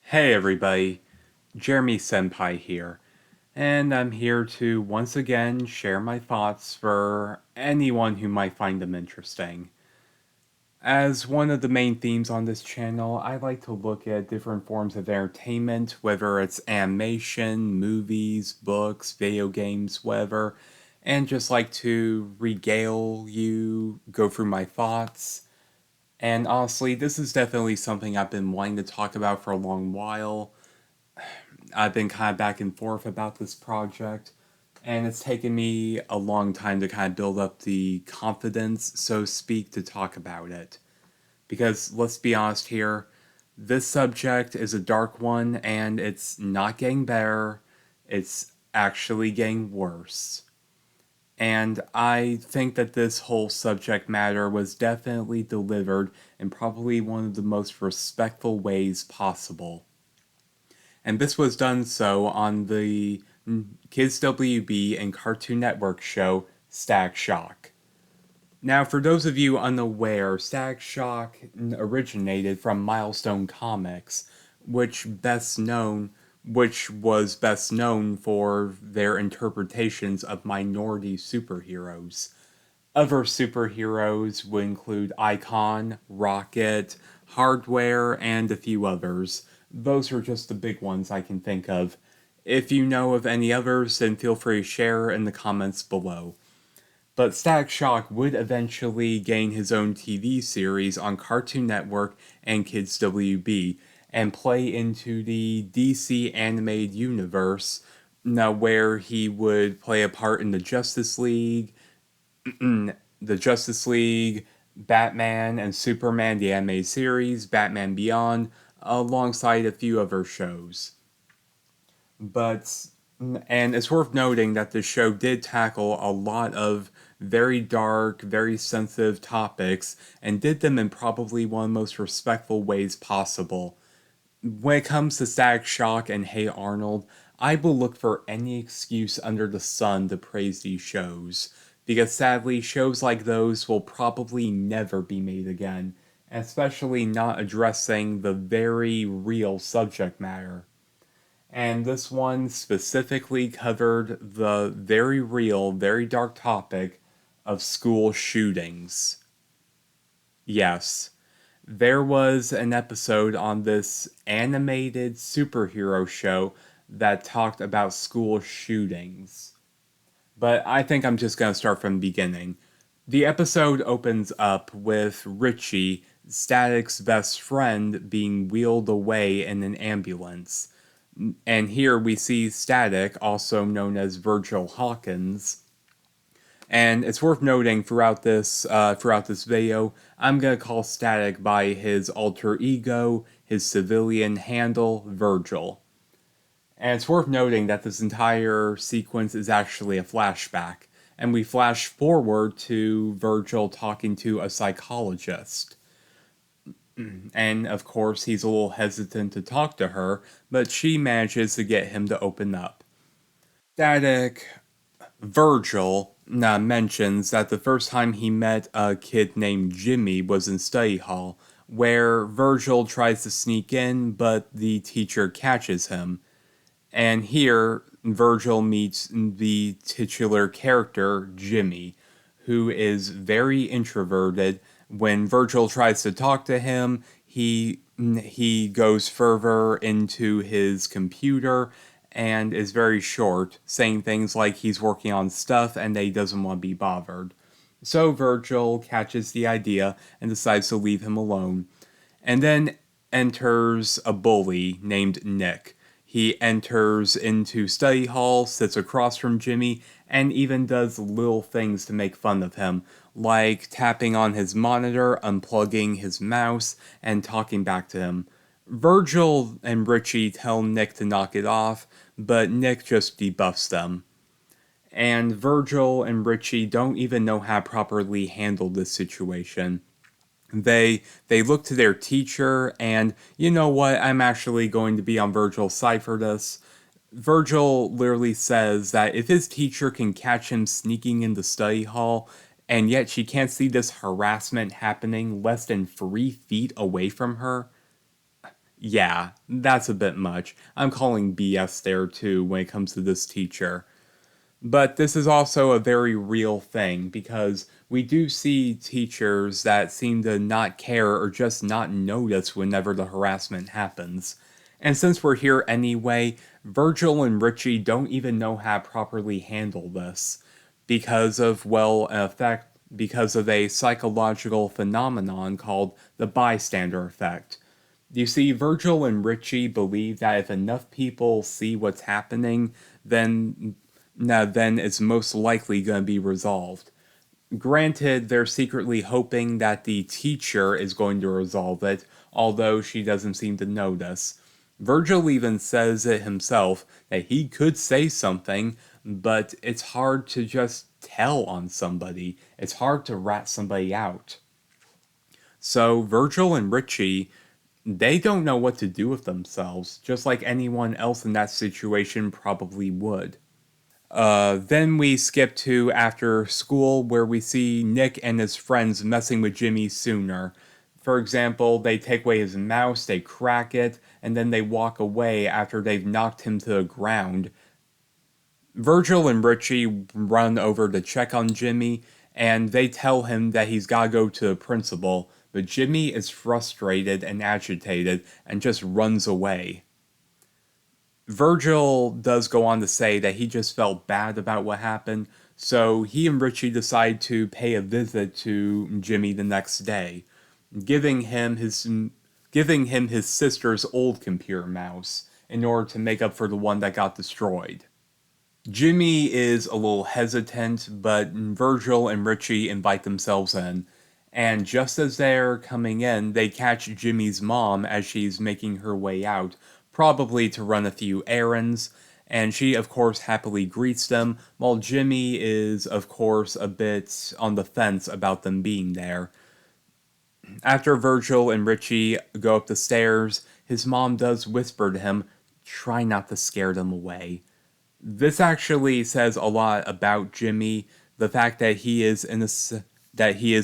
Hey everybody, Jeremy Senpai here, and I'm here to once again share my thoughts for anyone who might find them interesting. As one of the main themes on this channel, I like to look at different forms of entertainment, whether it's animation, movies, books, video games, whatever, and just like to regale you, go through my thoughts. And honestly, this is definitely something I've been wanting to talk about for a long while. I've been kind of back and forth about this project, and it's taken me a long time to kind of build up the confidence, so to speak, to talk about it. Because let's be honest here, this subject is a dark one, and it's not getting better, it's actually getting worse. And I think that this whole subject matter was definitely delivered in probably one of the most respectful ways possible. And this was done so on the Kids WB and Cartoon Network show Static Shock. Now, for those of you unaware, Static Shock originated from Milestone Comics, which was best known for their interpretations of minority superheroes. Other superheroes would include Icon, Rocket, Hardware, and a few others. Those are just the big ones I can think of. If you know of any others, then feel free to share in the comments below. But Static Shock would eventually gain his own TV series on Cartoon Network and Kids WB and play into the DC animated universe, now where he would play a part in the Justice League, Batman and Superman the anime series, Batman Beyond, alongside a few other shows. But and it's worth noting that the show did tackle a lot of very dark, very sensitive topics and did them in probably one of the most respectful ways possible. When it comes to Static Shock and Hey Arnold, I will look for any excuse under the sun to praise these shows, because sadly, shows like those will probably never be made again, especially not addressing the very real subject matter. And this one specifically covered the very real, very dark topic of school shootings. Yes, there was an episode on this animated superhero show that talked about school shootings. But I think I'm just going to start from the beginning. The episode opens up with Richie, Static's best friend, being wheeled away in an ambulance. And here we see Static, also known as Virgil Hawkins. And it's worth noting throughout this video, I'm gonna call Static by his alter ego, his civilian handle, Virgil. And it's worth noting that this entire sequence is actually a flashback, and we flash forward to Virgil talking to a psychologist. And of course, he's a little hesitant to talk to her, but she manages to get him to open up. Static Virgil mentions that the first time he met a kid named Jimmy was in study hall, where Virgil tries to sneak in, but the teacher catches him. And here, Virgil meets the titular character, Jimmy, who is very introverted. When Virgil tries to talk to him, he goes further into his computer and is very short, saying things like he's working on stuff and that he doesn't want to be bothered. So Virgil catches the idea and decides to leave him alone. And then enters a bully named Nick. He enters into study hall, sits across from Jimmy, and even does little things to make fun of him, like tapping on his monitor, unplugging his mouse, and talking back to him. Virgil and Richie tell Nick to knock it off, but Nick just debuffs them. And Virgil and Richie don't even know how to properly handle this situation. They look to their teacher, and you know what? I'm actually going to be on Virgil's side for this. Virgil literally says that if his teacher can catch him sneaking in the study hall, and yet she can't see this harassment happening less than 3 feet away from her, Yeah, that's a bit much. I'm calling BS there too when it comes to this teacher. But this is also a very real thing because we do see teachers that seem to not care or just not notice whenever the harassment happens. And since we're here anyway, Virgil and Richie don't even know how to properly handle this because of, well, an effect, because of a psychological phenomenon called the bystander effect. You see, Virgil and Richie believe that if enough people see what's happening, then then it's most likely going to be resolved. Granted, they're secretly hoping that the teacher is going to resolve it, although she doesn't seem to notice. Virgil even says it himself that he could say something, but it's hard to just tell on somebody. It's hard to rat somebody out. So Virgil and Richie, they don't know what to do with themselves, just like anyone else in that situation probably would. Then we skip to after school, where we see Nick and his friends messing with Jimmy sooner. For example, they take away his mouse, they crack it, and then they walk away after they've knocked him to the ground. Virgil and Richie run over to check on Jimmy, and they tell him that he's gotta go to the principal, but Jimmy is frustrated and agitated and just runs away. Virgil does go on to say that he just felt bad about what happened, so he and Richie decide to pay a visit to Jimmy the next day, giving him his giving him his sister's old computer mouse in order to make up for the one that got destroyed. Jimmy is a little hesitant, but Virgil and Richie invite themselves in. And just as they're coming in, they catch Jimmy's mom as she's making her way out, probably to run a few errands. And she, of course, happily greets them, while Jimmy is, of course, a bit on the fence about them being there. After Virgil and Richie go up the stairs, his mom does whisper to him, "Try not to scare them away." This actually says a lot about Jimmy, the fact that that he is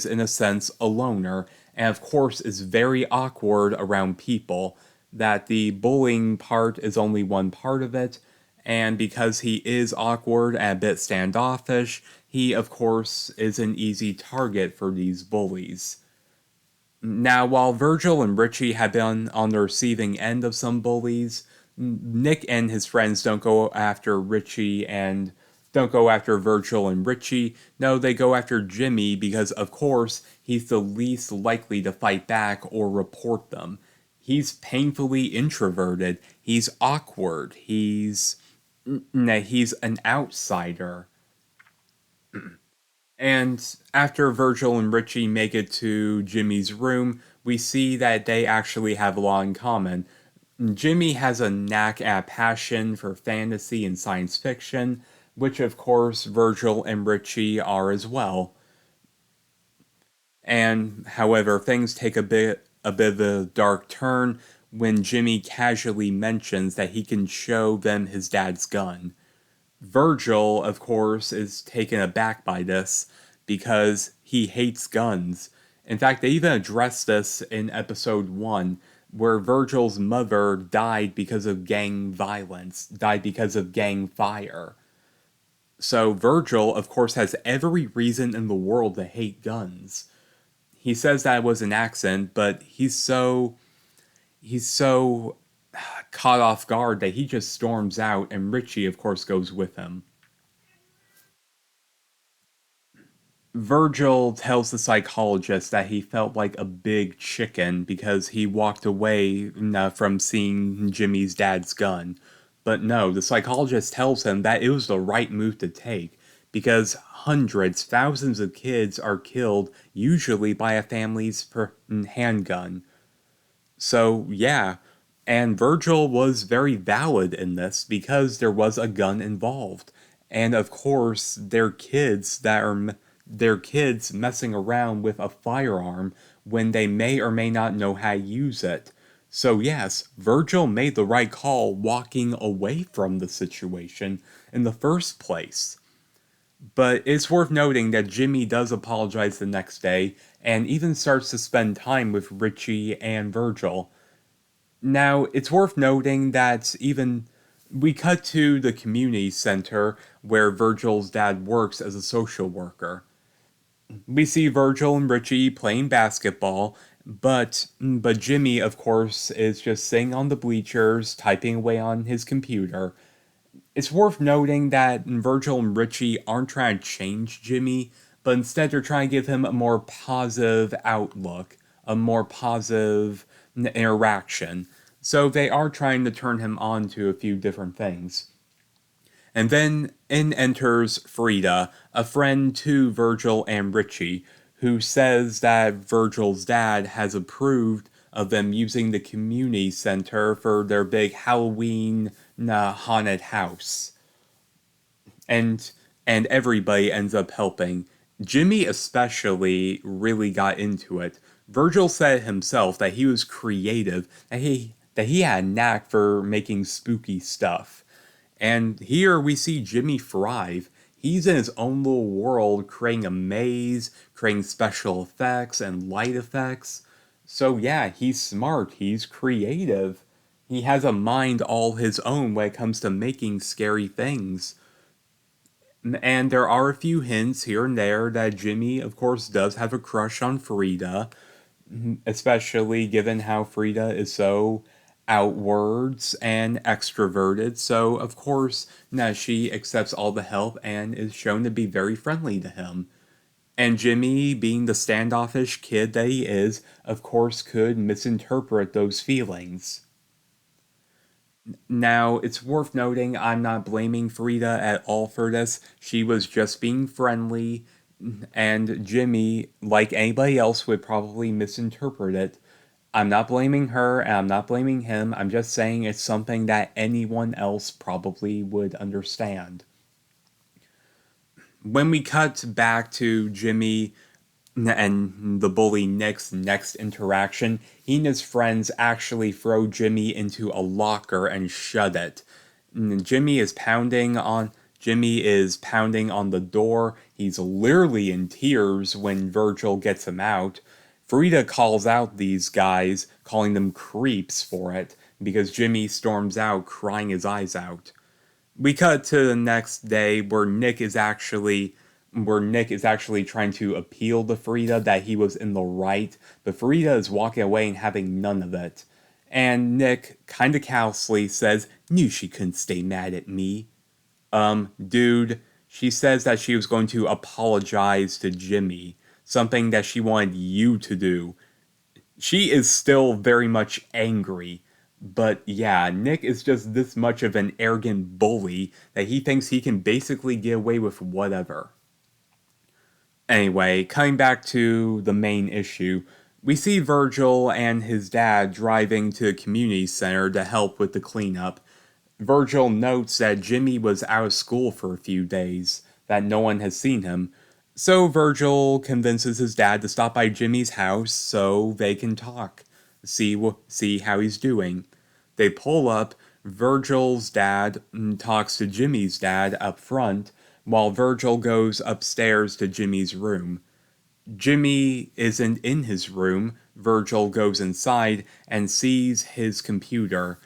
in a sense a loner, and of course is very awkward around people. That the bullying part is only one part of it, and because he is awkward and a bit standoffish, he of course is an easy target for these bullies. Now, while Virgil and Richie have been on the receiving end of some bullies, Nick and his friends don't go after Virgil and Richie. No, they go after Jimmy because, of course, he's the least likely to fight back or report them. He's painfully introverted. He's awkward. He's an outsider. And after Virgil and Richie make it to Jimmy's room, we see that they actually have a lot in common. Jimmy has a knack and a passion for fantasy and science fiction, which of course Virgil and Richie are as well. And however, things take a bit of a dark turn when Jimmy casually mentions that he can show them his dad's gun. Virgil, of course, is taken aback by this because he hates guns. In fact, they even addressed this in episode 1, where Virgil's mother died because of gang violence, died because of gang fire. So Virgil, of course, has every reason in the world to hate guns. He says that it was an accident, but he's so caught off guard that he just storms out, and Richie, of course, goes with him. Virgil tells the psychologist that he felt like a big chicken because he walked away from seeing Jimmy's dad's gun. But no, the psychologist tells him that it was the right move to take because hundreds, thousands of kids are killed usually by a family's handgun. So, yeah, and Virgil was very valid in this because there was a gun involved. And of course, their kids messing around with a firearm when they may or may not know how to use it. So yes, Virgil made the right call walking away from the situation in the first place. But it's worth noting that Jimmy does apologize the next day and even starts to spend time with Richie and Virgil. Now, it's worth noting that even we cut to the community center where Virgil's dad works as a social worker. We see Virgil and Richie playing basketball, but Jimmy, of course, is just sitting on the bleachers, typing away on his computer. It's worth noting that Virgil and Richie aren't trying to change Jimmy, but instead they're trying to give him a more positive outlook, a more positive interaction. So they are trying to turn him on to a few different things. And then in enters Frida, a friend to Virgil and Richie, who says that Virgil's dad has approved of them using the community center for their big Halloween haunted house. And and everybody ends up helping. Jimmy especially really got into it. Virgil said himself that he was creative, that he had a knack for making spooky stuff. And here we see Jimmy thrive. He's in his own little world, creating a maze, creating special effects and light effects. So, yeah, he's smart, he's creative. He has a mind all his own when it comes to making scary things. And there are a few hints here and there that Jimmy, of course, does have a crush on Frida, especially given how Frida is so outwards and extroverted. So, of course, now she accepts all the help and is shown to be very friendly to him. And Jimmy, being the standoffish kid that he is, of course, could misinterpret those feelings. Now, it's worth noting I'm not blaming Frida at all for this. She was just being friendly, and Jimmy, like anybody else, would probably misinterpret it. I'm not blaming her, and I'm not blaming him. I'm just saying it's something that anyone else probably would understand. When we cut back to Jimmy and the bully Nick's next interaction, he and his friends actually throw Jimmy into a locker and shut it. Jimmy is pounding on the door. He's literally in tears when Virgil gets him out. Frida calls out these guys, calling them creeps for it, because Jimmy storms out crying his eyes out. We cut to the next day where Nick is actually trying to appeal to Frida that he was in the right, but Frida is walking away and having none of it. And Nick, kinda callously, says, "Knew she couldn't stay mad at me." Dude, she says that she was going to apologize to Jimmy, something that she wanted you to do. She is still very much angry. But yeah, Nick is just this much of an arrogant bully that he thinks he can basically get away with whatever. Anyway, coming back to the main issue, we see Virgil and his dad driving to the community center to help with the cleanup. Virgil notes that Jimmy was out of school for a few days, that no one has seen him. So Virgil convinces his dad to stop by Jimmy's house so they can talk, see how he's doing. They pull up. Virgil's dad talks to Jimmy's dad up front, while Virgil goes upstairs to Jimmy's room. Jimmy isn't in his room. Virgil goes inside and sees his computer.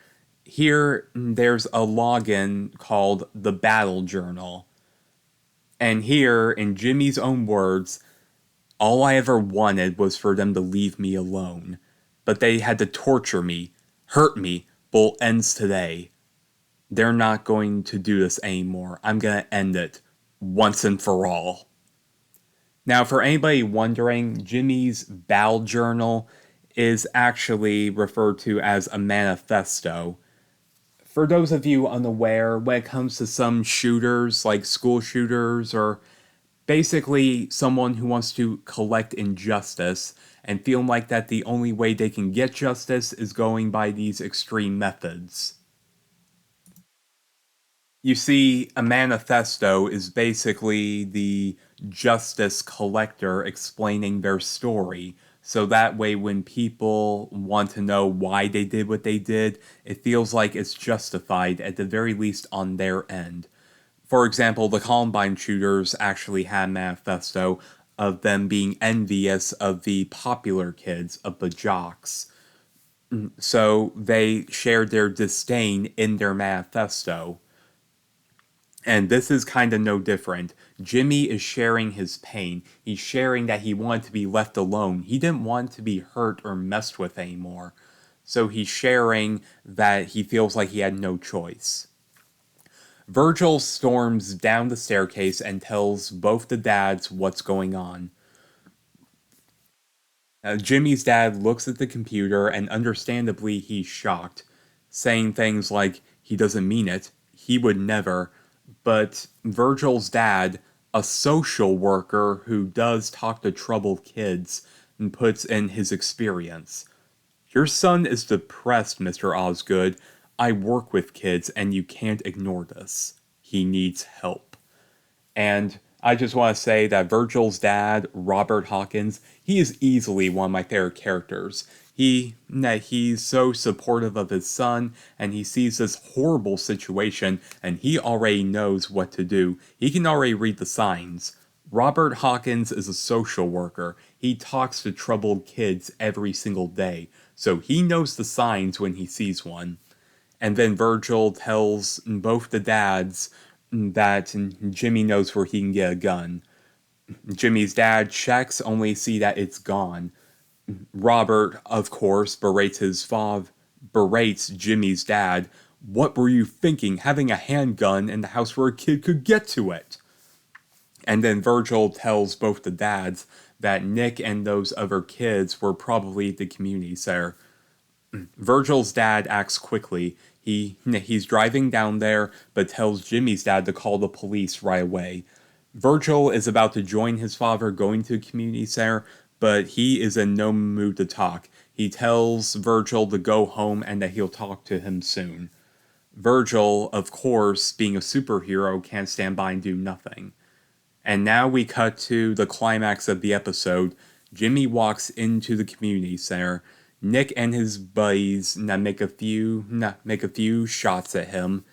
Here, there's a login called the Battle Journal. And here, in Jimmy's own words, all I ever wanted was for them to leave me alone. But they had to torture me, hurt me, but it ends today. They're not going to do this anymore. I'm gonna end it once and for all. Now, for anybody wondering, Jimmy's Battle Journal is actually referred to as a manifesto. For those of you unaware, when it comes to some shooters, like school shooters, or basically someone who wants to collect injustice and feel like that the only way they can get justice is going by these extreme methods. You see, a manifesto is basically the justice collector explaining their story. So that way, when people want to know why they did what they did, it feels like it's justified, at the very least on their end. For example, the Columbine shooters actually had a manifesto of them being envious of the popular kids, of the jocks. So they shared their disdain in their manifesto. And this is kind of no different. Jimmy is sharing his pain. He's sharing that he wanted to be left alone. He didn't want to be hurt or messed with anymore. So he's sharing that he feels like he had no choice. Virgil storms down the staircase and tells both the dads what's going on. Jimmy's dad looks at the computer and understandably he's shocked, saying things like, he doesn't mean it, he would never. But Virgil's dad, a social worker who does talk to troubled kids and puts in his experience. Your son is depressed, Mr. Osgood. I work with kids and you can't ignore this. He needs help. And I just want to say that Virgil's dad, Robert Hawkins, he is easily one of my favorite characters. He's so supportive of his son, and he sees this horrible situation, and he already knows what to do. He can already read the signs. Robert Hawkins is a social worker. He talks to troubled kids every single day, so he knows the signs when he sees one. And then Virgil tells both the dads that Jimmy knows where he can get a gun. Jimmy's dad checks, only see that it's gone. Robert, of course, berates Jimmy's dad. What were you thinking, having a handgun in the house where a kid could get to it? And then Virgil tells both the dads that Nick and those other kids were probably the community center. Virgil's dad acts quickly. He's driving down there, but tells Jimmy's dad to call the police right away. Virgil is about to join his father going to the community center, but he is in no mood to talk. He tells Virgil to go home and that he'll talk to him soon. Virgil, of course, being a superhero, can't stand by and do nothing. And now we cut to the climax of the episode. Jimmy walks into the community center. Nick and his buddies make a few shots at him,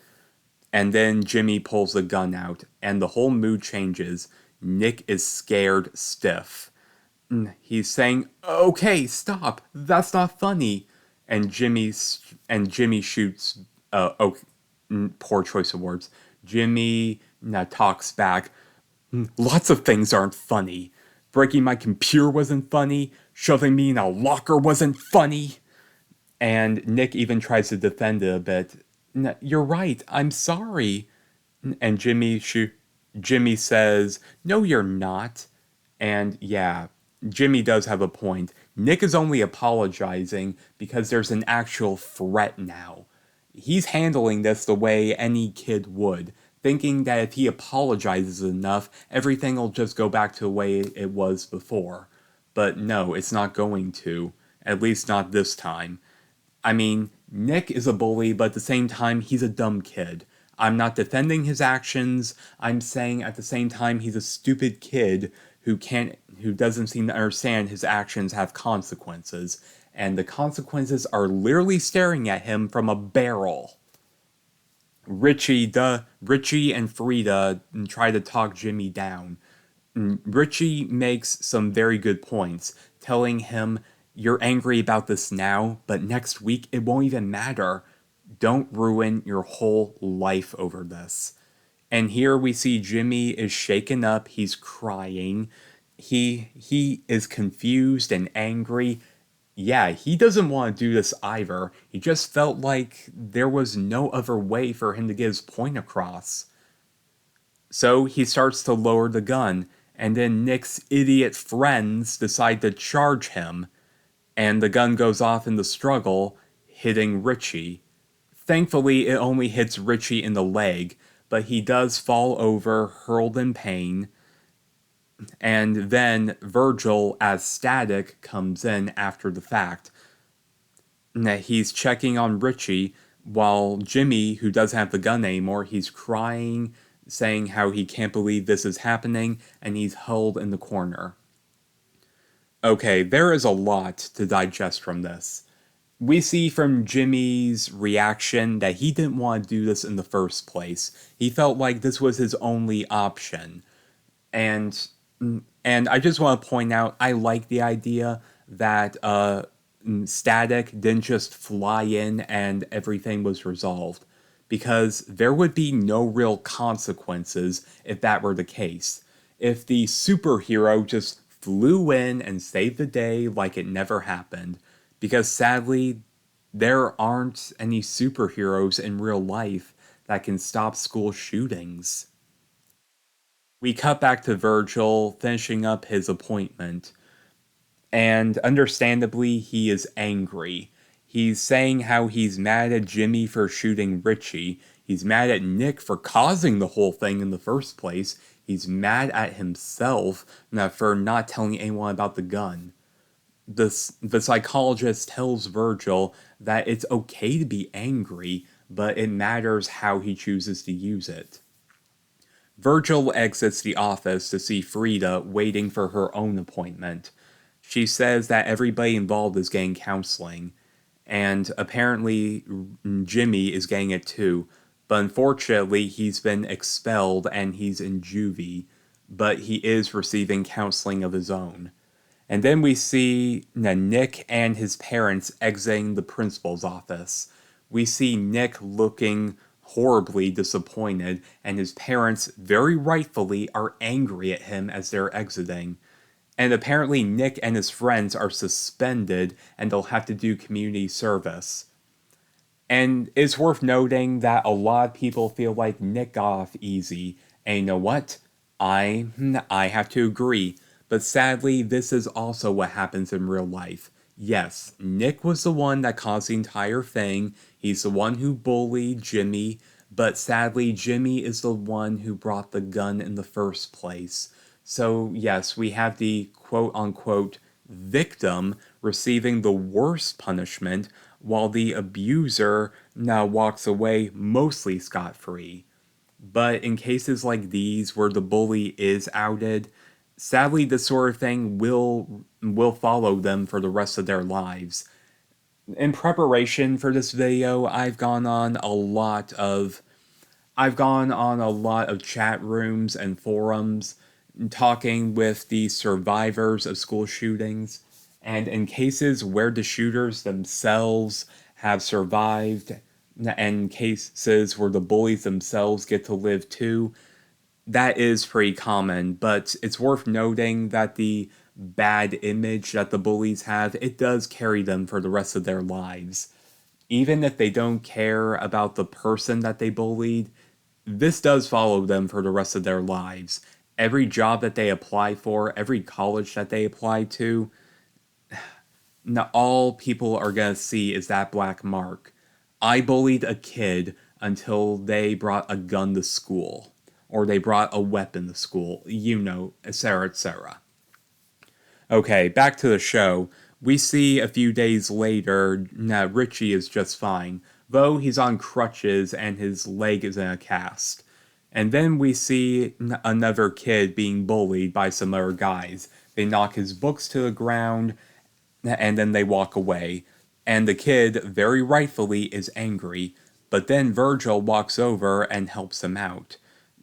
and then Jimmy pulls the gun out, and the whole mood changes. Nick is scared stiff. He's saying, "Okay, stop. That's not funny." And Jimmy shoots. Poor choice of words. Jimmy talks back. Lots of things aren't funny. Breaking my computer wasn't funny. Shoving me in a locker wasn't funny. And Nick even tries to defend it a bit. You're right. I'm sorry. And Jimmy says, "No, you're not." And yeah, Jimmy does have a point. Nick is only apologizing because there's an actual threat now. He's handling this the way any kid would, thinking that if he apologizes enough, everything will just go back to the way it was before. But no, it's not going to. At least not this time. I mean, Nick is a bully, but at the same time, he's a dumb kid. I'm not defending his actions. I'm saying at the same time, he's a stupid kid who doesn't seem to understand his actions have consequences. And the consequences are literally staring at him from a barrel. Richie and Frida try to talk Jimmy down. Richie makes some very good points, telling him, "You're angry about this now, but next week it won't even matter. Don't ruin your whole life over this." And here we see Jimmy is shaken up, he's crying. He is confused and angry. Yeah, he doesn't want to do this either. He just felt like there was no other way for him to get his point across. So he starts to lower the gun, and then Nick's idiot friends decide to charge him, and the gun goes off in the struggle, hitting Richie. Thankfully, it only hits Richie in the leg, but he does fall over, hurled in pain. And then Virgil, as Static, comes in after the fact. He's checking on Richie, while Jimmy, who doesn't have the gun anymore, he's crying, saying how he can't believe this is happening, and he's held in the corner. Okay, there is a lot to digest from this. We see from Jimmy's reaction that he didn't want to do this in the first place. He felt like this was his only option. And I just want to point out, I like the idea that static didn't just fly in and everything was resolved. Because there would be no real consequences if that were the case. If the superhero just flew in and saved the day like it never happened. Because sadly, there aren't any superheroes in real life that can stop school shootings. We cut back to Virgil finishing up his appointment, and understandably, he is angry. He's saying how he's mad at Jimmy for shooting Richie. He's mad at Nick for causing the whole thing in the first place. He's mad at himself for not telling anyone about the gun. The psychologist tells Virgil that it's okay to be angry, but it matters how he chooses to use it. Virgil exits the office to see Frida waiting for her own appointment. She says that everybody involved is getting counseling, and apparently Jimmy is getting it too, but unfortunately he's been expelled and he's in juvie, but he is receiving counseling of his own. And then we see Nick and his parents exiting the principal's office. We see Nick looking horribly disappointed, and his parents, very rightfully, are angry at him as they're exiting. And apparently, Nick and his friends are suspended and they'll have to do community service. And it's worth noting that a lot of people feel like Nick got off easy. And you know what? I have to agree. But sadly, this is also what happens in real life. Yes, Nick was the one that caused the entire thing. He's the one who bullied Jimmy. But sadly, Jimmy is the one who brought the gun in the first place. So, yes, we have the quote unquote victim receiving the worst punishment, while the abuser now walks away mostly scot free. But in cases like these where the bully is outed, sadly this sort of thing will follow them for the rest of their lives. In preparation for this video, I've gone on a lot of chat rooms and forums talking with the survivors of school shootings, and in cases where the shooters themselves have survived, and cases where the bullies themselves get to live too, that is pretty common, but it's worth noting that the bad image that the bullies have, it does carry them for the rest of their lives. Even if they don't care about the person that they bullied, this does follow them for the rest of their lives. Every job that they apply for, every college that they apply to, all people are going to see is that black mark. I bullied a kid until they brought a gun to school, or they brought a weapon to school, etc., etc. Okay, back to the show. We see a few days later, Richie is just fine, though he's on crutches and his leg is in a cast. And then we see another kid being bullied by some other guys. They knock his books to the ground, and then they walk away. And the kid, very rightfully, is angry, but then Virgil walks over and helps him out,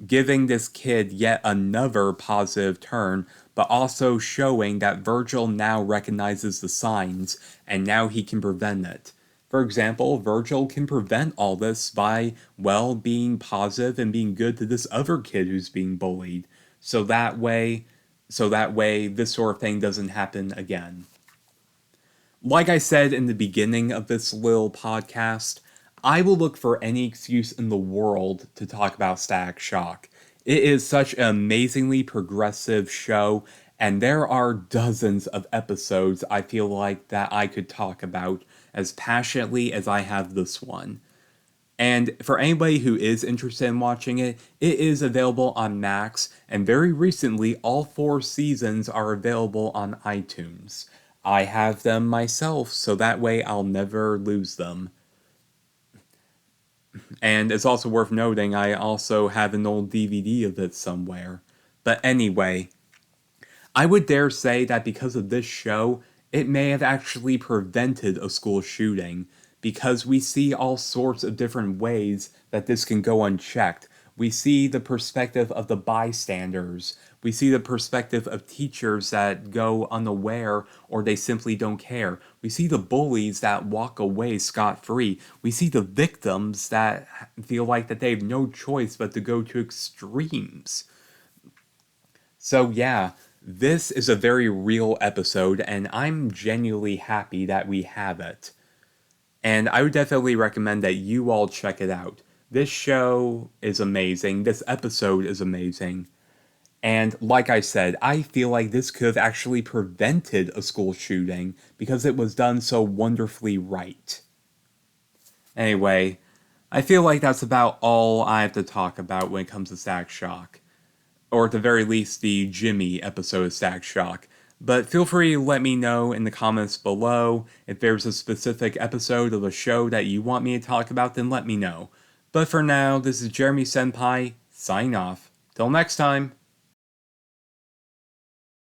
giving this kid yet another positive turn, but also showing that Virgil now recognizes the signs, and now he can prevent it. For example, Virgil can prevent all this by, well, being positive and being good to this other kid who's being bullied. So that way, this sort of thing doesn't happen again. Like I said in the beginning of this little podcast, I will look for any excuse in the world to talk about Static Shock. It is such an amazingly progressive show, and there are dozens of episodes I feel like that I could talk about as passionately as I have this one. And for anybody who is interested in watching it, it is available on Max, and very recently all 4 seasons are available on iTunes. I have them myself, so that way I'll never lose them. And it's also worth noting I also have an old DVD of it somewhere. But anyway, I would dare say that because of this show, it may have actually prevented a school shooting, because we see all sorts of different ways that this can go unchecked. We see the perspective of the bystanders. We see the perspective of teachers that go unaware or they simply don't care. We see the bullies that walk away scot-free. We see the victims that feel like that they have no choice but to go to extremes. So yeah, this is a very real episode, and I'm genuinely happy that we have it. And I would definitely recommend that you all check it out. This show is amazing. This episode is amazing. And like I said, I feel like this could have actually prevented a school shooting because it was done so wonderfully right. Anyway, I feel like that's about all I have to talk about when it comes to Static Shock. Or at the very least, the Jimmy episode of Static Shock. But feel free to let me know in the comments below. If there's a specific episode of a show that you want me to talk about, then let me know. But for now, this is Jeremy Senpai, signing off. Till next time!